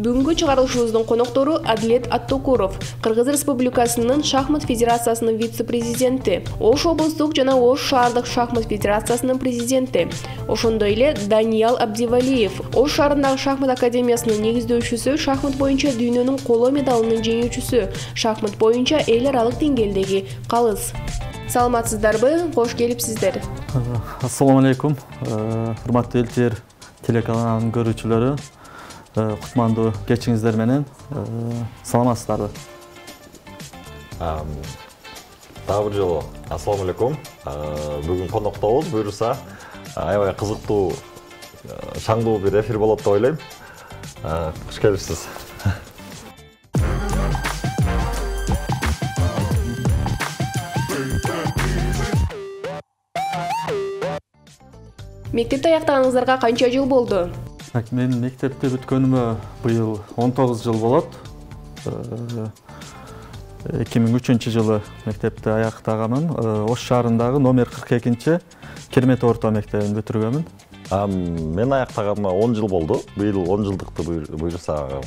Бүгүнкү чыгарылышыбыздын коноктору Адилет Аттокуров, Кыргыз Республикасынын Шахмат Федерациясынын вице-президенти, Ош облустук жана Ош шаардык шахмат федерациясынын президенти. Ошондой эле Даниял Абдивалиев, Ош шаарындагы шахмат академиясынын негиздөөчүсү, шахмат боюнча дүйнөнүн коло медалынын жеңүүчүсү, шахмат боюнча эл аралык деңгээлдеги калыс. Саламатсыздарбы? Кош келипсиздер. Ассаламу алейкум. Урматтуу элчилер, телеканалдын көрүүчүлөрү. Кутмандуу кечиңиздер менен. Саламатсыздарбы? Дагы бир жолу ассаламу алейкум. Бүгүн коноктобуз, буюрса аябай кызыктуу, шаңдуу бир эфир болот деп ойлойм. Кош келипсиз. Мектепти аяктаганыңыздарга канча жыл болду? Мен мектепти бүткөнүмө быйыл 19 жыл болот. 2003 жылы мектепти аяктаганмын. Ош шаарындагы номер 42 Кермет орто мектебин бүтүргөнмүн. Мен аяктаганыма 10 жыл болду. Быйыл 10 жылдыкты буюрса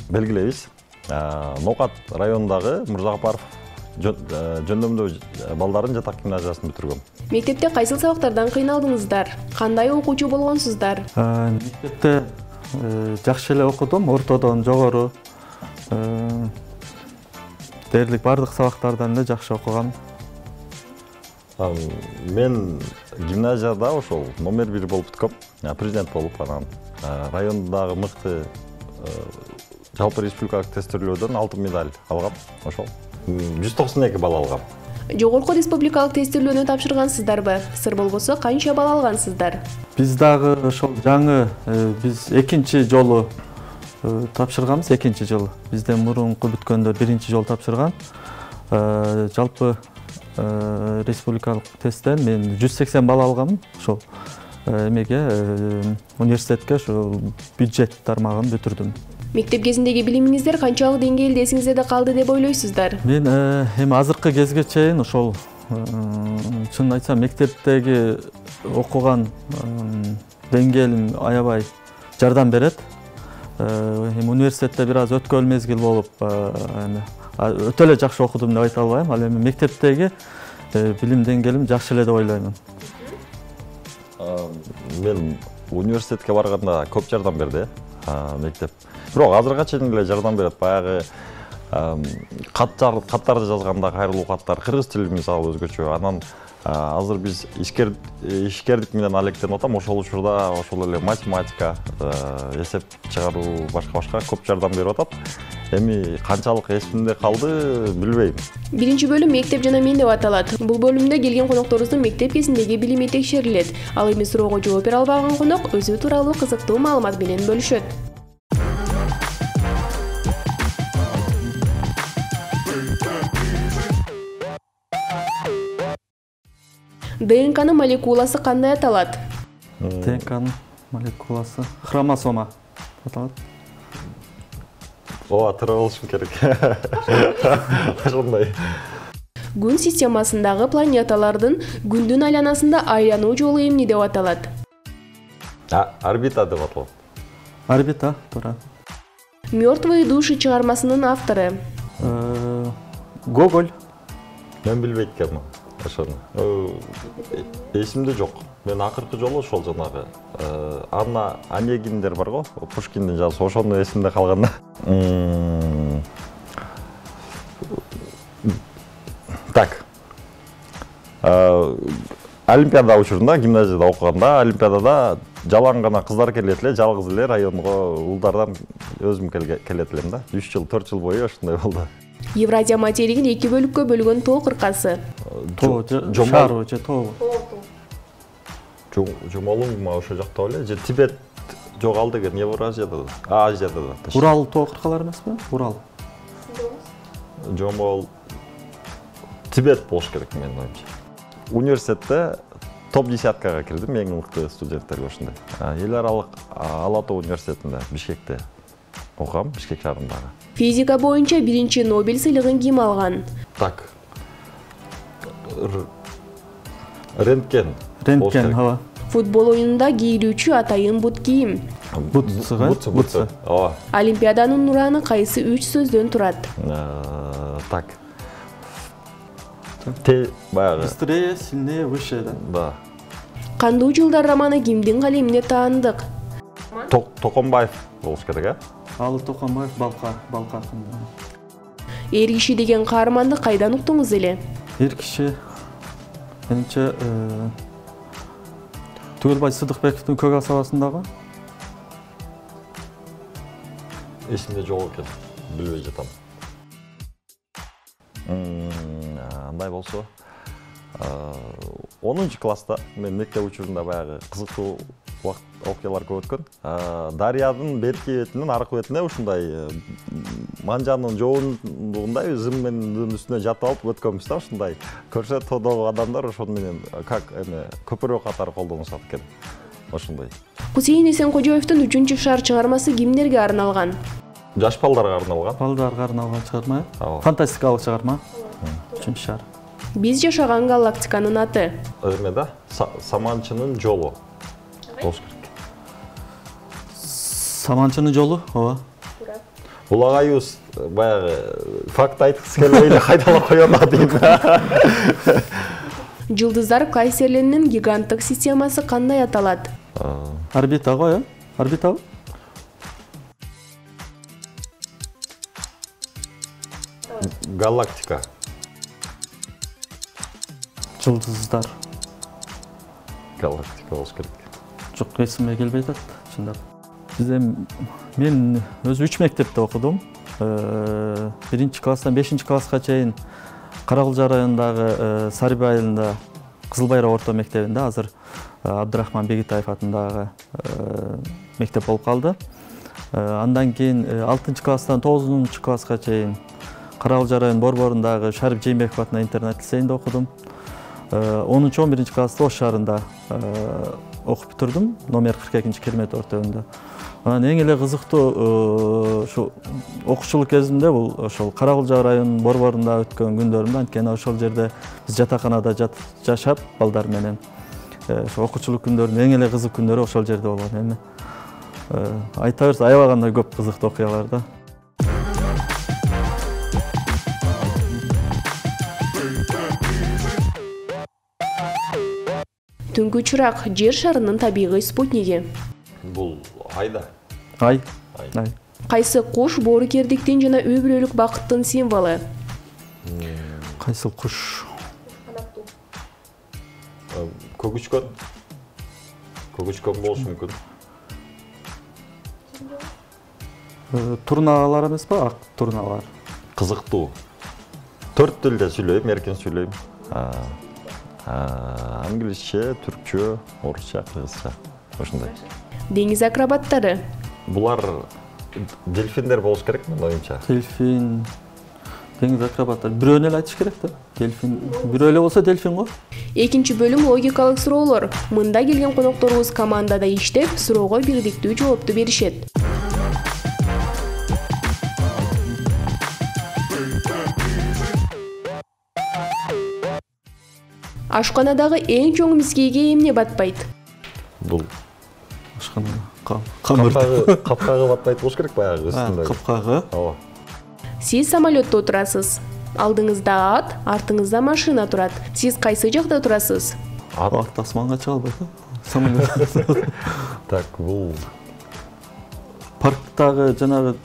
белгилейбиз. Ноокат районундагы Мырзагапаров жөндөмдүү балдардын жатак гимназиясын бүтүргөм. Мектепте кайсыл сабактардан кыйналдыңыздар? Кандай окуучу болгонсуздар? Мектепте жакшы эле окудум, ортодон жогору. Дээрлик бардык сабактардан эле жакшы окугам. Мен гимназияда ошол номер 1 болуп бүткөм. Президент болуп, анан райондагы мыкты жалпы республикалык тестирлөөдөн алтын медаль алгам. Ошол 192 балл алгам. Жогорку республикалык тестирлөөнү тапшыргансыздарбы? Сыр болбосо канча балл алгансыздар? Биз дагы ошол жаңы биз экинчи жолу тапшырганбыз, экинчи жыл. Бизден мурунку бүткөндө биринчи жолу тапшырган. Жалпы республикалык тесттен мен 180 балл алгам. Ошол эмеге университетке ошол бюджет тармагын бүтүрдүм. Мектеп кезиндеги билимиңиздер канчалык деңгээлде эсиңизде калды деп ойлойсуздар? Мен эми азыркы кезге чейин ошол чынын айтсам мектептеги окуган деңгээлим аябай жардам берет. Эми университетте бир аз өткөл мезгил болуп, өтө эле жакшы окудум деп айта албайм. Ал эми мектептеги билим деңгээлим жакшы эле деп ойлоймун. Мен университетке барганда көп жардам берди мектеп. Бирок азыркыга чейин эле жардам берет. Баягы каттарды жазганда кайрылуу каттар кыргыз тили мисалы өзгөчө. Анан азыр биз ишкердик менен алектенип атам. Ошол учурда ошол эле математика, эсеп чыгаруу башка көп жардам берип атат. Эми канчалык эсимде калды билбейм. Биринчи бөлүм мектеп жана мен деп аталат. Бул бөлүмдө келген конокторубуздун мектеп кезиндеги билими текшерилет. Ал эми суроого жооп бере албаган конок өзү тууралуу кызыктуу маалымат менен бөлүшөт. ДНКнын молекуласы кандай аталат? ДНКнын молекуласы хромосома аталат. Туура болушум керек. Ошондой. Күн системасындагы планеталардын күндүн айланасында айлануу жолу эмне деп аталат? Орбита деп аталат. Орбита, туура. Мёртвые души чыгармасынын автору? Гоголь. Мен билбейт экенмин. Ошону. Эсимде жок. Мен акыркы жолу ошол жанагы Анна Онегиндер бар го, Пушкиндин жазуу, ошону эсимде калган. Так. Олимпиада учурунда, гимназияда окуганда, олимпиадада жалаң гана кыздар келет эле, жалгыз эле районго улдардан өзүм келет элем да. 3 жыл, 4 жыл бою ошондой болду. Евразия материгин 2 бөлүккө бөлгөн тоо кыркасы? Шару же тоо? Жомолуң ошо жакта эле, же Тибет жок ал деген Евразияда, Азияда да. Урал тоо кыркалар эмеспи? Урал. Жомол Тибет болуш керек менин оюмча. Университетте топ десяткага кирдим, эң мыкты студенттерге ошондой. Эл аралык Ала Тоо университетинде, Бишкекте окугам, Бишкек шаарындагы. Физика боюнча биринчи Нобель сыйлыгын ким алган? Так. Рентген. Рентген, ооба. Футбол оюнунда кийилүүчү атайын бут кийим? Бутсы. Ооба. Олимпиаданын ураны кайсы 3 сөздөн турат? Так. Те баягы. Быстрее, сильнее, выше, да? Да. Кандуу жылдар романы кимдин калемине таандык? Токонбаев болуш керек, а? Алы Токонбаев Балка акын. Эр киши деген каарманды кайдан уктуңуз эле? Эр киши менимче Түгелбай Сыдыкбековдун Көк асабасындагы. Эсимде жок экен, билбей жатам. Андай болсо, 10 класста мен мектеп учурунда баягы кызыктуу окуялар көп өткөн. Дарыянын берки бетинен аркы бетине ушундай манжанын жоонундагындай зым менен үстүнө жатып алып өткөнбүз да, ушундай. Көрсө тодогу адамдар ошону менен как көпүрө катары колдонушат экен. Ошондой. Кусейин Эсенкожоевдун 3-шаар чыгармасы кимдерге арналган? Жаш балдарга арналган. Балдарга арналган чыгарма. Фантастикалык чыгарма. 3-шаар. Биз жашаган галактиканын аты? Эме да, Саманчынын жолу. Болуш керек. Саманчынын жолу, ооба. Бул агайыбыз баягы факт айткысы келбей эле кайдалап коёнат дейм. Жылдыздар Кайсерлинин гиганттык системасы кандай аталат? Орбита го, орбита. Галактика. Жылдыздар. Галактика болуш керек. Жок, эсиме келбей атат, чындап. Бизде мен өзү 3 мектепте окудум. 1 класстан 5 класска чейин Каракылжа районундагы Сарыбай айылында Кызылбайра орто мектебинде, азыр Абдырахман Бегитаев атындагы мектеп болуп калды. Андан кийин 6 класстан 9 класска чейин Каракылжа районунун Борборундагы Шарип Жээнбеков атындагы интернат лицейинде окудум. 10-11 класста Ош шаарында окуп бүтүрдүм, номер 42 Кермет орто мектебинде. Анан эң эле кызыктуу ушу окуучулук кезимде бул ошол Каракылжа районунун Борборунда өткөн күндөрүмдө, анткени ошол жерде биз жатаканада жашап балдар менен ошо окуучулук күндөрүнүн эң эле кызык күндөрү ошол жерде болгон. Эми айта берсе аябагандай көп кызыктуу окуялар да. Түнкү чырак жер шарынын табигый спутниги. Бул айда. Ай. Кайсы куш боорукердиктин жана үй-бүлөлүк бакыттын символу? Кайсы куш? Көгүчкөн. Көгүчкөн болушу мүмкүн. Турналар эмеспи? Ак турналар. Кызыктуу. 4 тилде сүйлөйм, эркин сүйлөйм. Англисче, түркчө, орусча, кыргызча. Ошондой. Деңиз акробаттары? Булар дельфиндер болуш керек, мен оюмча. Дельфин, деңиз акробаттары. Бирөөнү эле айтыш керек да. Дельфин, бирөө эле болсо дельфин го. Экинчи бөлүм логикалык суроолор. Мында келген конокторубуз командада иштеп, суроого бирдиктүү жоопту беришет. Ашканадагы эң чоң мискейге эмне батпайт? Бул ашканада капкагы батпайт болуш керек баягы үстүндө. Капкагы? Ооба. Сиз самолетто турасыз. Алдыңызда ат, артыңызда машина турат. Сиз кайсы жакта турасыз? Ат асманга чыга албайт да. Самолет. Так, бул парктагы жанагы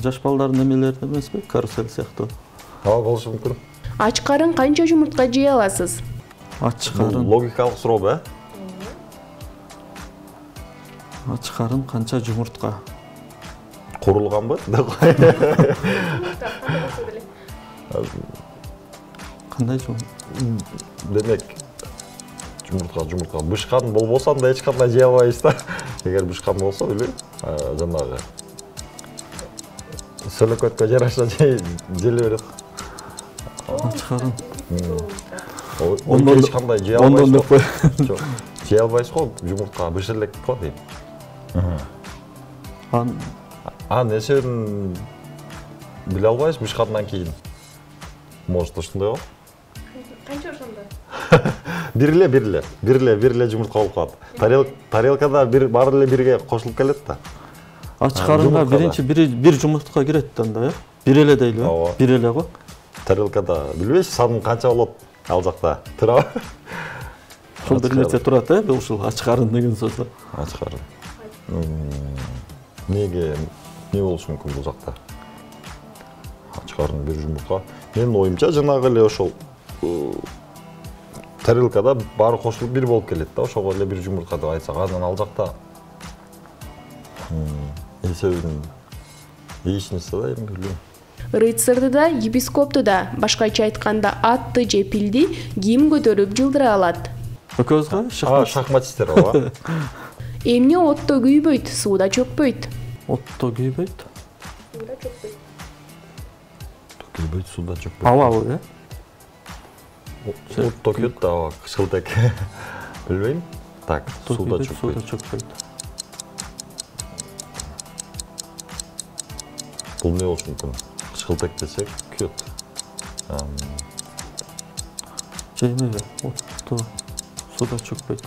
жаш балдардын эмелери эмеспи? Карусель сыяктуу. Ооба, болушу мүмкүн. Ач карын канча жумуртка жей аласыз? Ач карын. Логикалык суроо, Ач карын канча жумуртка? Курулганбы? Кандай жумуртка? Демек, жумуртка. Бышкан болбосо да эч кандай жей албайбыз да. Эгер бышкан болсо, билем, жанагы сөлөкөткө жараша желе берет. Ач карын. Эч кандай жей албайбыз го. Жок, жей албайбыз го, жумуртка бышырлек го дейм. Несебин биле албайбыз бышкандан кийин. Может, ошондой го? Канча ошондо? бир эле жумуртка болуп калат. Тарелкада баары эле бирге кошулуп келет да. Ачык карынга биринчи бир жумуртка кирет да, э? Бир эле дейли, э? Бир эле го. Тарелкада билбейсиз, сан канча болот ал жакта? Турабы? Ошол бир нерсе турат, э? Ушул ачык карын деген сөз. Ачык карын. Эмне болушу мүмкүн бул жакта? Ачык карын бир жумуртка. Менин оюмча жанагы эле ошол тарелкада баары кошулуп бир болуп келет да, ошого эле бир жумуртка деп айтсак, анан ал жакта эсебин эчнеси да, эми билбейм. Рыцарды да, епископту да, башкача айтканда атты же пилди ким көтөрүп жылдыра алат? Экөөбүз го шахмат. Шахматисттер ооба. Эмне отто күйбөйт, сууда чөкпөйт? Отто күйбөйт. Сууда чөкпөйт. Күйбөйт, сууда чөкпөйт. Абабы, э? Отто күйөт да, аба, кычкылтек. Билбейм. Так, сууда чөкпөйт. Бул эмне болушу мүмкүн? Кычкылтек десек, күйөт. Жемеге, отто сууда чөкпөйт.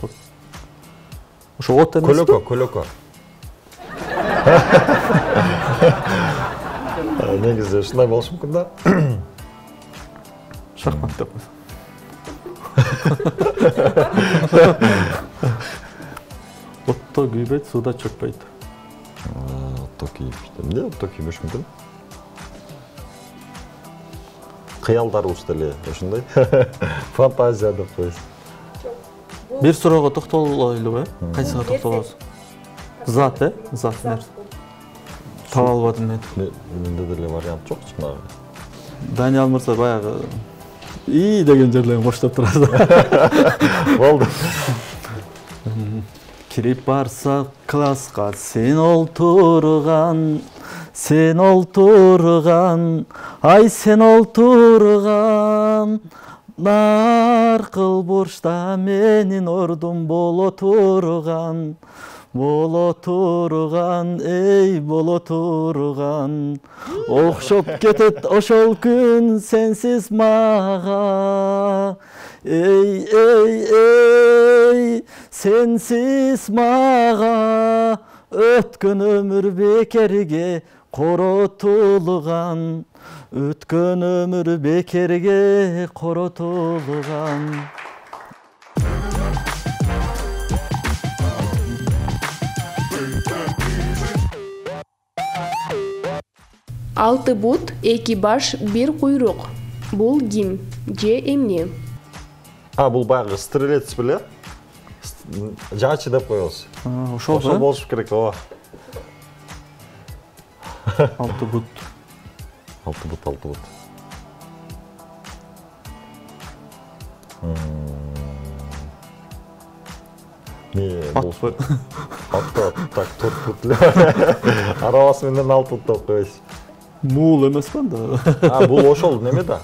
Ошо от эмеспи? Көлөкө. Негизи ушундай болушу мүмкүн да. Шахмат деп койсо. Отто күйбөйт, сууда чөкпөйт. Отто күйбөйт. Эмне отто күйбөш мүмкүн? Кыялдарыбыз деле ошондой. Фантазия деп коебуз. Бир суроого токтолойлу, э? Кайсыга токтолобуз? Зат, э? Зат нерсе. Таба албадым мен. Менде деле вариант жок чынагы. Даниал мырза баягы деген жерлерин коштоп турат. Болду. Кирип барсак класска сен олтурган, ай сен олтурган. Наркыл бурчта менин ордум боло турган, эй боло турган. Окшоп кетет ошол күн сенсиз мага, эй, сенсиз мага. Өткөн өмүр бекерге коротулган, өткөн өмүр бекерге коротулган. Алты бут, эки баш, бир куйрук. Бул ким же эмне? Бул баягы стрелец беле? Жачы деп коебуз. Ошол болуш керек, ооба. Алты бут. Так, 4 бут эле. Арабасы менен 6 бут деп коебуз. Мул эмеспи анда? Бул ошол неме да.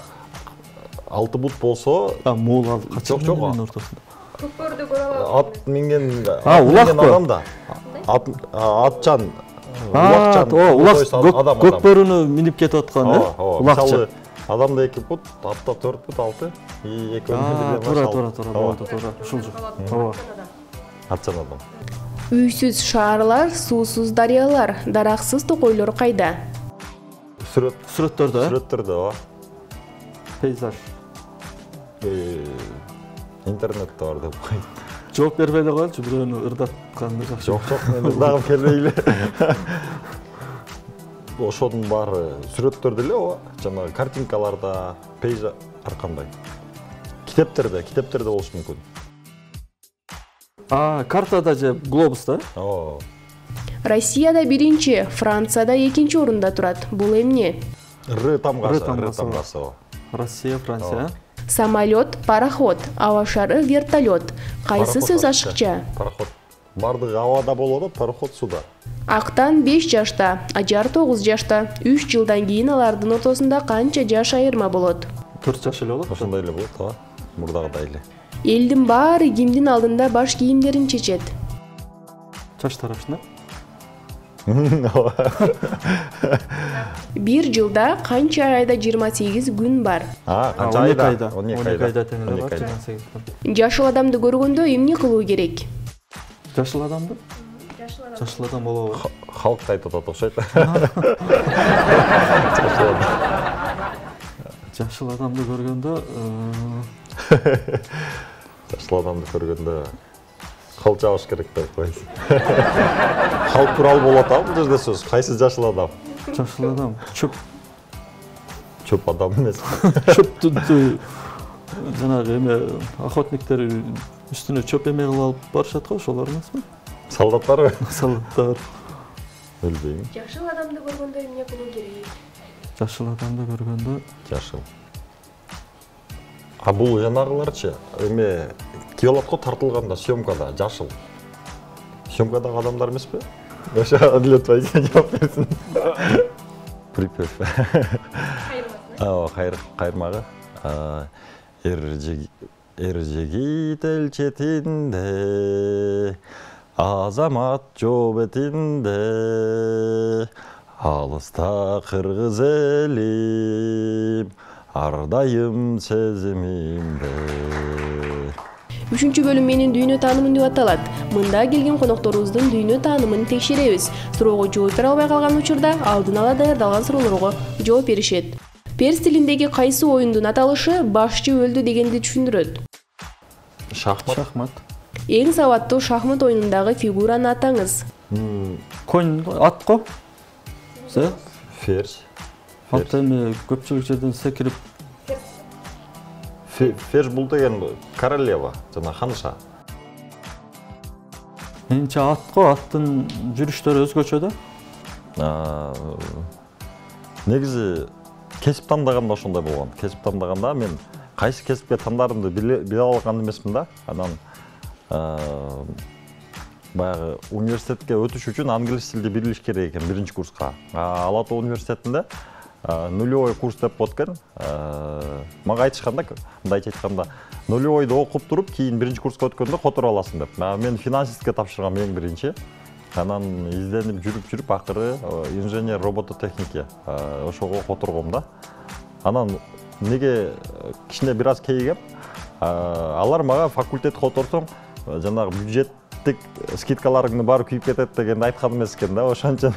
6 бут болсо, мул ал качан жок. ортосунда. Көпөрдү көрө алат. Ат минген улакпы? адам да. Атчан. Улак көкбөрүнү минип кетип аткан, э? Улакчы. Адамда 2 бут, атта 4 бут, 6. Экөөнү Туура, ушул жок. Ооба. Атчан адам. Үйсүз шаарлар, суусуз дарыялар, дараксыз токойлор кайда? Сүрөттөрдө, ооба. Пейзаж. Интернетте бар деп коет. Жооп бербей эле коелучу, бирөөнү ырдатканды жакшы. Жок, мен ырдагым келбей эле. Ошонун баары сүрөттөрдө эле, ооба. Жанагы картинкаларда, пейзаж ар кандай. Китептерде болушу мүмкүн. Картада же глобуста? Ооба. Россияда биринчи, Францияда экинчи орунда турат. Бул эмне? Р тамгасы. Россия, Франция. Самолет, пароход, аба шары, вертолет. Кайсы сөз ашыкча? Пароход. Бардыгы абада болот, пароход суда. Актан 5 жашта, Ажар 9 жашта. 3 жылдан кийин алардын ортосунда канча жаш айырма болот? 4 жаш эле болот. Ошондой эле болот, ооба. Мурдагыдай эле. Элдин баары кимдин алдында баш кийимдерин чечет? Чач тарашына. Bir жылда канча айда 28 күн бар? Канча 12 айда? айда. 12 12 айда айда. теңеле бар, 28 күн. Жашыл адамды көргөндө эмне кылуу керек? Жашыл адамды? Жашыл адам болобу? Халыкка айтып атат окшойт. Жашыл адамды көргөндө Жашыл адамды көргөндө кол жабыш керек деп койсуң. Халк тууралуу болуп атабы бул жерде сөз? Кайсы жашыл адам? жашыл адам Чөп адам эмес. чөптү жанагы эме охотниктер үстүнө чөп эме кылып алып барышат го, ошолор эмесби? Солдаттарбы? Солдаттар. Билбейм. Жашыл адамды көргөндө эмне кылуу керек? Жашыл адамды көргөндө Жашыл. Бул жанагыларчы эме киолотко тартылганда съемкада жашыл. Съемкадагы адамдар эмеспи? Ошо Адилет Байзен жооп берсин. Припев. Кайырмагы. Эржеги эл четинде, азамат жоо бетинде, алыста кыргыз элим, ардайым сезимимде. 3 бөлүм менин дүйнө таанымын деп аталат. Мында келген конокторубуздун дүйнө таанымын текшеребиз. Суроого жооп бере албай калган учурда алдын ала даярдалган суроолорго жооп беришет. Перс тилиндеги кайсы оюндун аталышы башчы өлдү дегенди түшүндүрөт? Шахмат. Эң сабаттуу шахмат оюнундагы фигураны атаңыз. конь ат го. Ферзь. Ат эми көпчүлүк жерден секирип Ферзь бул деген королева, жана ханша. Менимче ат го, аттын жүрүштөрү өзгөчө да. Негизи кесип тандаганда ошондой болгон. Кесип тандаганда мен кайсы кесипке тандарымды биле алган эмесмин да. Анан баягы университетке өтүш үчүн англис тилди билиш керек экен биринчи курска. Ала Ата университетинде нулевой курс деп коет экен. Мага айтышканда, мындайча айтканда, нулевойду окуп туруп, кийин биринчи курска өткөндө которуп аласың деп. Мен финансистке тапшыргам эң биринчи. Анан изденип жүрүп акыры инженер робототехники ошого которгом да. Анан неге кичине бир аз кейигем, алар мага факультет которсоң, жанагы бюджеттик скидкаларыңдын баары күйүп кетет дегенди айткан эмес экен да. Ошон үчүн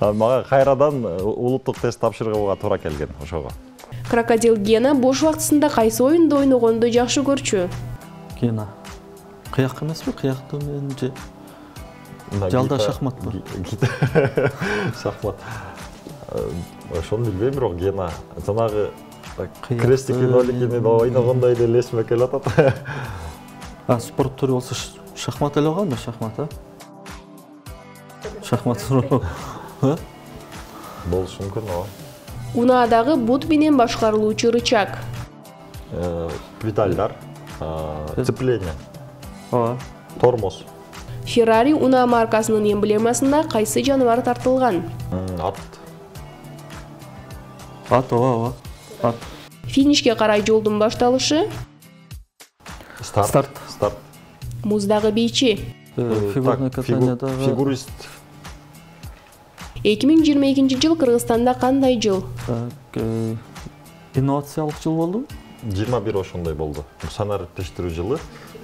мага кайрадан улуттук тест тапшырууга туура келген ошого. Крокодил Гена бош убактысында кайсы оюнду ойногонду жакшы көрчү? Гена. Кыяк эмеспи? Кыяктуу менимче жалда шахмат бар. Шахмат. Ошону билбейм, бирок Гена жанагы крестики ноликини ойногондой эле эсиме келип атат. Спорт түрү болсо шахмат эле болгонбу, шахмат, Шахмат суроо. Болушу мүмкүн, Унаадагы бут менен башкарылуучу рычаг. Педальдар, цепление, тормоз. Ferrari унаа маркасынын эмблемасына кайсы жаныбар тартылган? Ат, ооба. Ат. Финишке карай жолдун башталышы? Старт. Муздагы бийчи? Фигурный катаниядагы фигурист. 2022 жыл Кыргызстанда кандай жыл? Инновациялык жыл болду. 21 ошондой болду. Санар тештирүү жылы.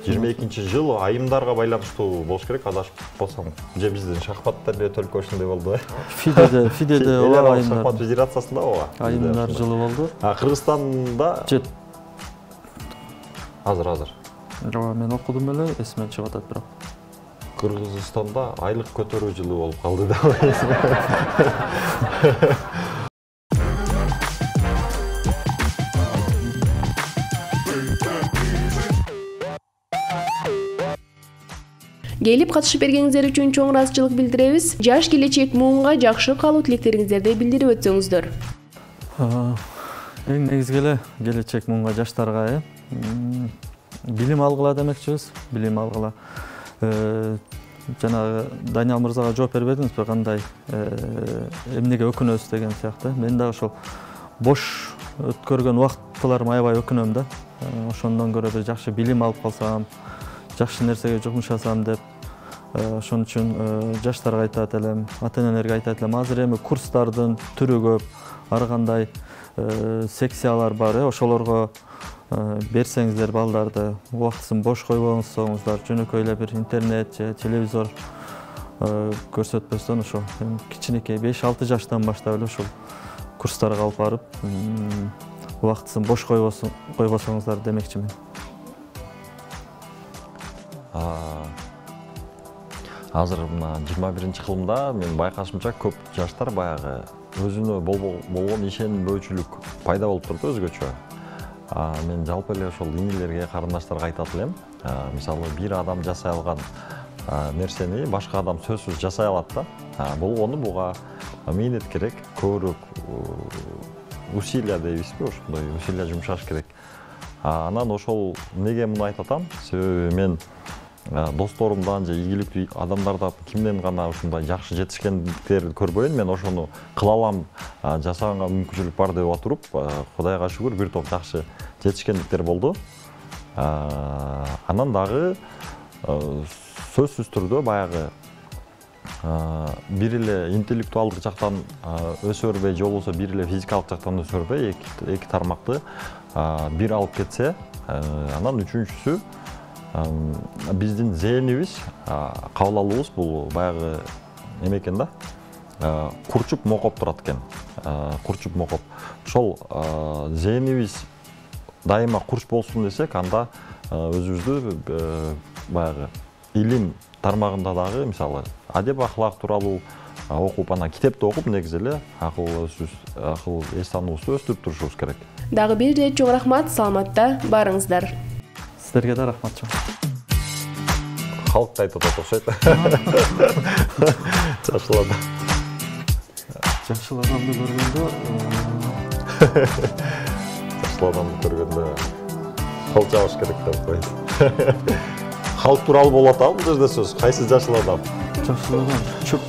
22 жыл айымдарга байланыштуу болуш керек, адашып болсом. Же биздин шахматтар эле төлкө ошондой болду. Фидеде ооба айымдар. Шахмат федерациясында ооба. Айымдар жылы болду. Кыргызстанда азыр. Жок, мен окудум эле, эсиме чыгып атат бирок. Кыргызстанда айлык көтөрүү жылы болуп калды да. Келип катышып бергениңиздер үчүн чоң ыраазычылык билдиребиз. Жаш келечек муунга жакшы калуу тилектериңиздерди билдирип өтсөңүздөр. Эң негизги эле келечек муунга жаштарга билим алгыла демекчибиз. Билим алгыла. Жанагы Даниал мырзага жооп бербедиңизби, кандай эмнеге өкүнөбүз деген сыяктуу. Мен дагы ошол бош өткөргөн убактыларым аябай өкүнөм да. Ошондон көрө бир жакшы билим алып калсам, жакшы нерсеге жумшасам деп Ошон үчүн жаштарга айтат элем, ата-энелерге айтат элем, азыр эми курстардын түрү көп, ар кандай секциялар бар, ошолорго берсеңиздер балдарды, убактысын бош койбосоңуздар, жөнөкөйлөп бир интернет же телевизор көрсөтпөстөн ошо кичинекей 5-6 жаштан баштап эле ушул курстарга алып барып, убактысын бош койбосоңуздар демекчимин. Азыр мына 21-кылымда мен байкашымча көп жаштар баягы өзүнө болгон ишенбөөчүлүк пайда болуп турду өзгөчө. Мен жалпы эле ошол инилерге, карындаштарга айтат элем. Мисалы бир адам жасай алган нерсени башка адам сөзсүз жасай алат да. Болгону буга мээнет керек, көбүрөөк усилия дейбизби, ошондой усилия жумшаш керек. Анан ошол неге муну айтып атам? Себеби мен досторумдан же ийгиликтүү адамдардан кимден гана ушундай жакшы жетишкендиктерди көрбөйүн, мен ошону кыла алам, жасаганга мүмкүнчүлүк бар деп отуруп, Кудайга шүгүр бир топ жакшы жетишкендиктер болду. Анан дагы сөзсүз түрдө баягы бир эле интеллектуалдык жактан өсө бербей, же болбосо бир эле физикалык жактан өсө бербей, эки тармакты бир алып кетсе, анан үчүнчүсү биздин зээнибиз, кабыл алуубуз бул баягы эме экен да, курчуп мокоп турат экен. Курчуп мокоп. Ошол зээнибиз дайыма курч болсун десек, анда өзүбүздү баягы илим тармагында дагы, мисалы, адеп ахлак тууралуу окуп, анан китепти окуп, негизи эле акыл эс тануубузду өстүрүп турушубуз керек. Дагы бир рет чоң рахмат, саламатта барыңыздар. Сиздерге да рахмат чоң. Халыкты айтып атат окшойт. Жашыл адамды көргөндө жашыл адамды көргөндө кол жабыш керек деп койду. Халк тууралуу болуп атабы бул жерде сөз? Кайсы жашыл адам? Жашыл адам чөп